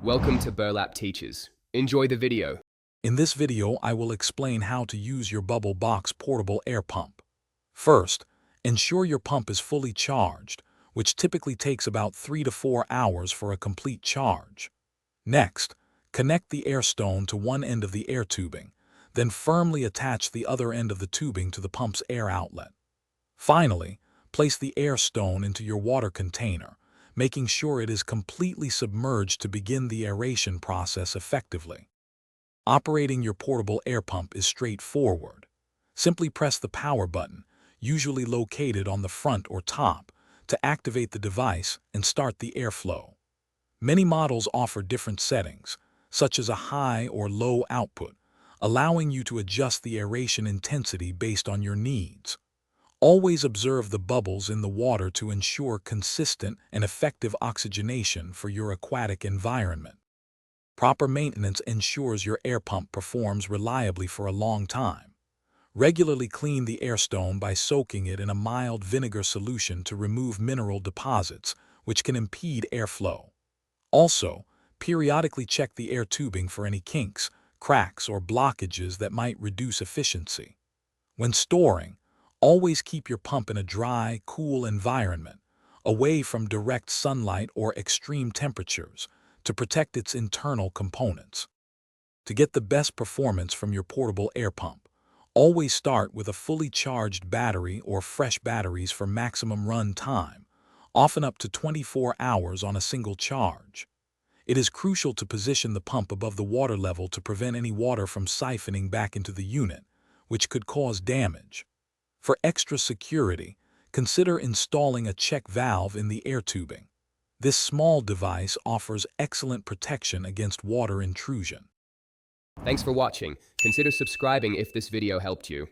Welcome to Burlap Teachers. Enjoy the video. In this video, I will explain how to use your Bubble Box portable air pump. First, ensure your pump is fully charged, which typically takes about 3 to 4 hours for a complete charge. Next, connect the air stone to one end of the air tubing, then firmly attach the other end of the tubing to the pump's air outlet. Finally, place the air stone into your water container, making sure it is completely submerged to begin the aeration process effectively. Operating your portable air pump is straightforward. Simply press the power button, usually located on the front or top, to activate the device and start the airflow. Many models offer different settings, such as a high or low output, allowing you to adjust the aeration intensity based on your needs. Always observe the bubbles in the water to ensure consistent and effective oxygenation for your aquatic environment. Proper maintenance ensures your air pump performs reliably for a long time. Regularly clean the air stone by soaking it in a mild vinegar solution to remove mineral deposits, which can impede airflow. Also, periodically check the air tubing for any kinks, cracks, or blockages that might reduce efficiency. When storing, always keep your pump in a dry, cool environment, away from direct sunlight or extreme temperatures, to protect its internal components. To get the best performance from your portable air pump, always start with a fully charged battery or fresh batteries for maximum run time, often up to 24 hours on a single charge. It is crucial to position the pump above the water level to prevent any water from siphoning back into the unit, which could cause damage. For extra security, consider installing a check valve in the air tubing. This small device offers excellent protection against water intrusion. Thanks for watching. Consider subscribing if this video helped you.